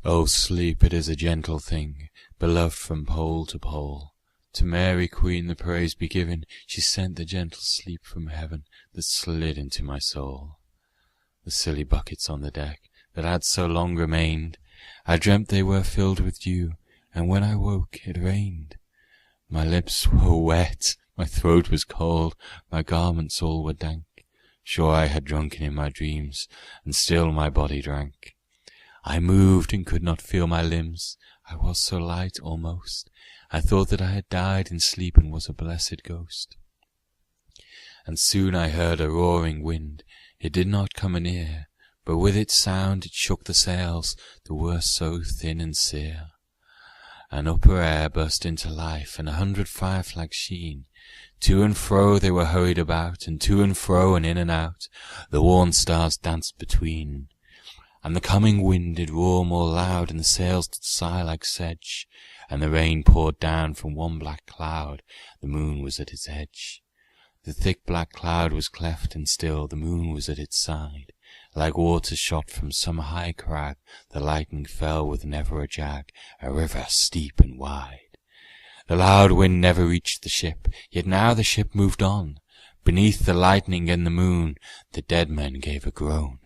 O sleep, it is a gentle thing, beloved from pole to pole. To Mary Queen the praise be given, she sent the gentle sleep from heaven that slid into my soul. The silly buckets on the deck that had so long remained, I dreamt they were filled with dew, and when I woke it rained. My lips were wet, my throat was cold, my garments all were dank. Sure I had drunken in my dreams, and still my body drank. I moved and could not feel my limbs, I was so light almost, I thought that I had died in sleep and was a blessed ghost. And soon I heard a roaring wind, it did not come anear, but with its sound it shook the sails that were so thin and sere. An upper air burst into life, and 100 fireflies sheen. To and fro they were hurried about, and to and fro and in and out, the worn stars danced between. And the coming wind did roar more loud, and the sails did sigh like sedge, and the rain poured down from one black cloud, the moon was at its edge. The thick black cloud was cleft and still, the moon was at its side. Like water shot from some high crag, the lightning fell with never a jag, a river steep and wide. The loud wind never reached the ship, yet now the ship moved on. Beneath the lightning and the moon, the dead men gave a groan.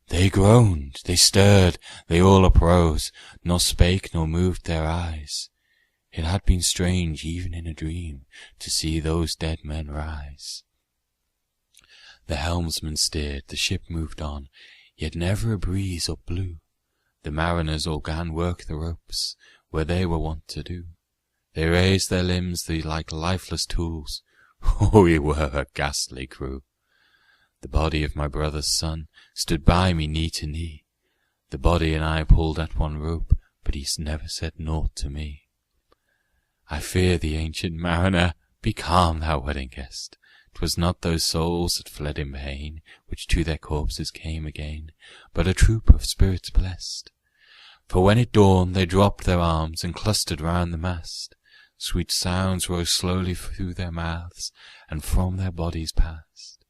They groaned, they stirred, they all uprose, nor spake nor moved their eyes. It had been strange, even in a dream, to see those dead men rise. The helmsman steered, the ship moved on, yet never a breeze up blew. The mariners all gan work the ropes, where they were wont to do. They raised their limbs like lifeless tools. Oh, we were a ghastly crew. The body of my brother's son stood by me knee to knee. The body and I pulled at one rope, but he never said naught to me. I fear the ancient mariner, be calm, thou wedding guest. 'Twas not those souls that fled in pain, which to their corpses came again, but a troop of spirits blest. For when it dawned, they dropped their arms and clustered round the mast. Sweet sounds rose slowly through their mouths, and from their bodies passed.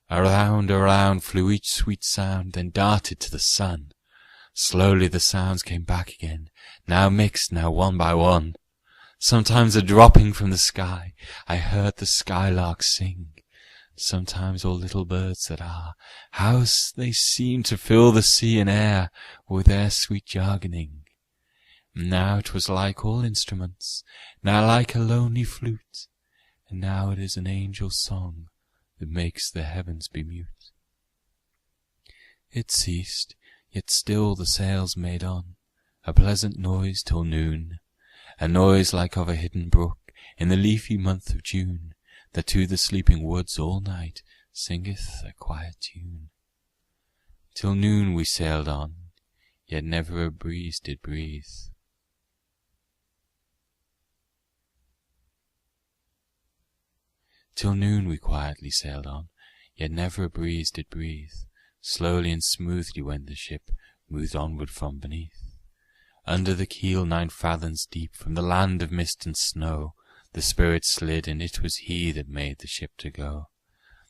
Around, around flew each sweet sound, then darted to the sun. Slowly the sounds came back again, now mixed, now one by one. Sometimes a dropping from the sky, I heard the skylark sing. Sometimes all little birds that are, how they seem to fill the sea and air with their sweet jargoning. Now it was like all instruments, now like a lonely flute, and now it is an angel's song that makes the heavens be mute. It ceased, yet still the sails made on, a pleasant noise till noon, a noise like of a hidden brook in the leafy month of June, that to the sleeping woods all night singeth a quiet tune. Till noon we sailed on, yet never a breeze did breathe. Till noon we quietly sailed on, yet never a breeze did breathe. Slowly and smoothly went the ship, moved onward from beneath. Under the keel 9 fathoms deep, from the land of mist and snow, the spirit slid, and it was he that made the ship to go.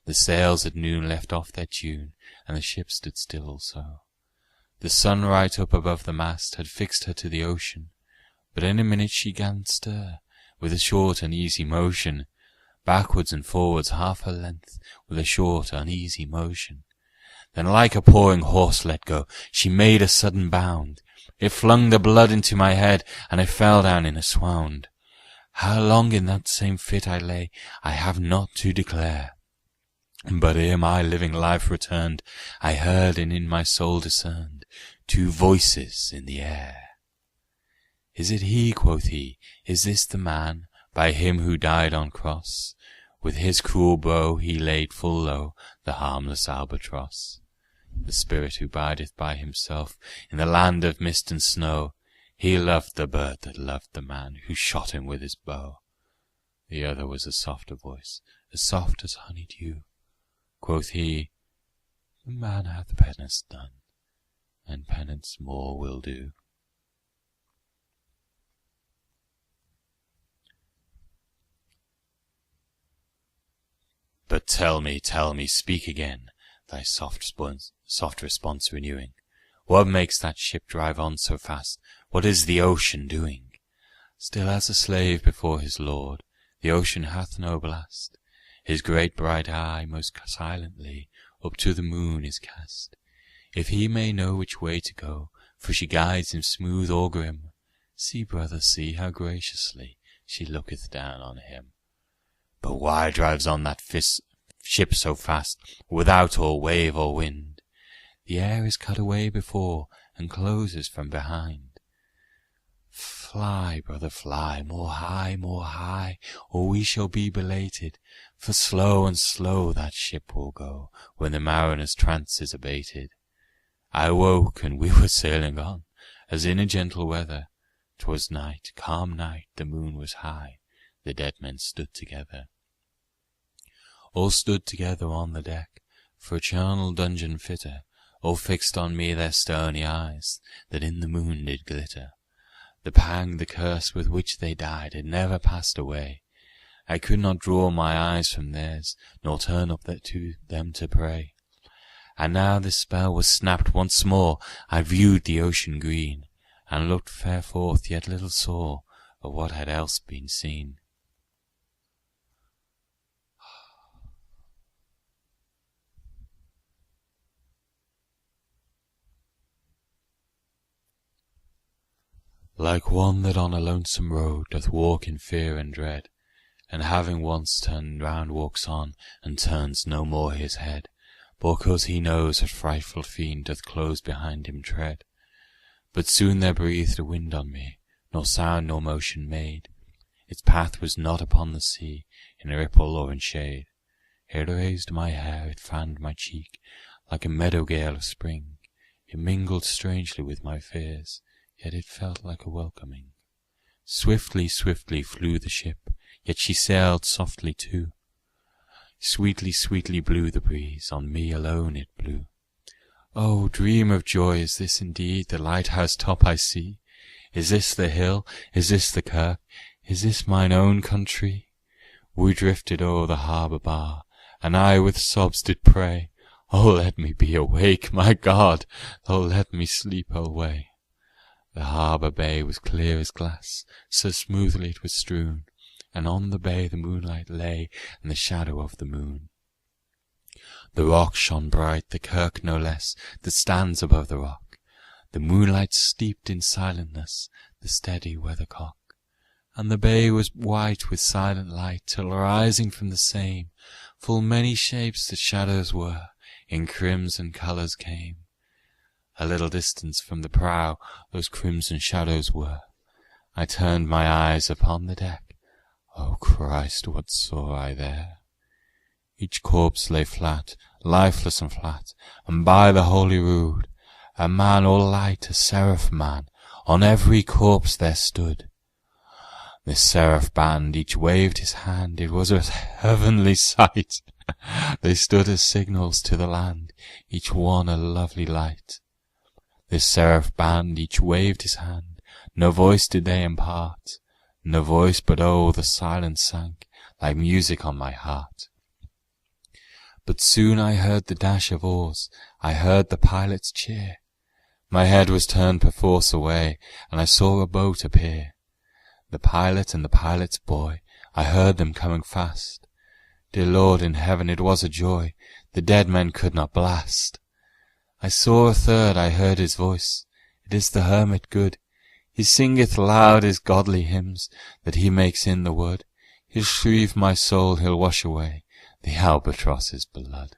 The sails at noon left off their tune, and the ship stood still also. The sun right up above the mast had fixed her to the ocean, but in a minute she 'gan stir, with a short uneasy motion, backwards and forwards half her length, with a short uneasy motion. Then like a pouring horse let go, she made a sudden bound. It flung the blood into my head, and I fell down in a swound. How long in that same fit I lay, I have not to declare. But ere my living life returned, I heard and in my soul discerned 2 voices in the air. Is it he, quoth he, is this the man, by him who died on cross? With his cruel bow he laid full low the harmless albatross. The spirit who bideth by himself in the land of mist and snow, he loved the bird that loved the man who shot him with his bow. The other was a softer voice, as soft as honey dew. Quoth he, the man hath penance done, and penance more will do. But tell me, speak again, thy soft response renewing. What makes that ship drive on so fast? What is the ocean doing? Still as a slave before his lord, the ocean hath no blast. His great bright eye most silently up to the moon is cast. If he may know which way to go, for she guides him smooth or grim, see, brother, see how graciously she looketh down on him. But why drives on that ship so fast, without or wave or wind? The air is cut away before, and closes from behind. Fly, brother, fly, more high, or we shall be belated, for slow and slow that ship will go, when the mariner's trance is abated. I woke, and we were sailing on, as in a gentle weather. 'Twas night, calm night, the moon was high, the dead men stood together. All stood together on the deck, for a charnel dungeon fitter, all fixed on me their stony eyes, that in the moon did glitter. The pang, the curse with which they died, had never passed away. I could not draw my eyes from theirs, nor turn up to them to pray. And now this spell was snapped once more, I viewed the ocean green, and looked fair forth, yet little saw of what had else been seen. Like one that on a lonesome road doth walk in fear and dread, and having once turned round walks on, and turns no more his head, because he knows a frightful fiend doth close behind him tread. But soon there breathed a wind on me, nor sound nor motion made. Its path was not upon the sea, in ripple or in shade. It raised my hair, it fanned my cheek, like a meadow gale of spring. It mingled strangely with my fears, yet it felt like a welcoming. Swiftly, swiftly flew the ship, yet she sailed softly too. Sweetly, sweetly blew the breeze, on me alone it blew. Oh, dream of joy, is this indeed the lighthouse top I see? Is this the hill? Is this the kirk? Is this mine own country? We drifted o'er the harbour bar, and I with sobs did pray, Oh, let me be awake, my God! Oh, let me sleep alway. The harbour bay was clear as glass, so smoothly it was strewn, and on the bay the moonlight lay, and the shadow of the moon. The rock shone bright, the kirk no less, that stands above the rock. The moonlight steeped in silentness the steady weathercock. And the bay was white with silent light, till rising from the same, full many shapes the shadows were, in crimson colours came. A little distance from the prow those crimson shadows were. I turned my eyes upon the deck. O Christ, what saw I there? Each corpse lay flat, lifeless and flat, and by the holy rood, a man all light, a seraph man, on every corpse there stood. This seraph band each waved his hand, it was a heavenly sight. They stood as signals to the land, each one a lovely light. This seraph band each waved his hand, no voice did they impart, no voice, but oh, the silence sank like music on my heart. But soon I heard the dash of oars, I heard the pilot's cheer. My head was turned perforce away, and I saw a boat appear. The pilot and the pilot's boy, I heard them coming fast. Dear Lord in heaven, it was a joy the dead men could not blast. I saw a third, I heard his voice, it is the hermit good. He singeth loud his godly hymns, that he makes in the wood. He'll shrieve my soul, he'll wash away the albatross's blood.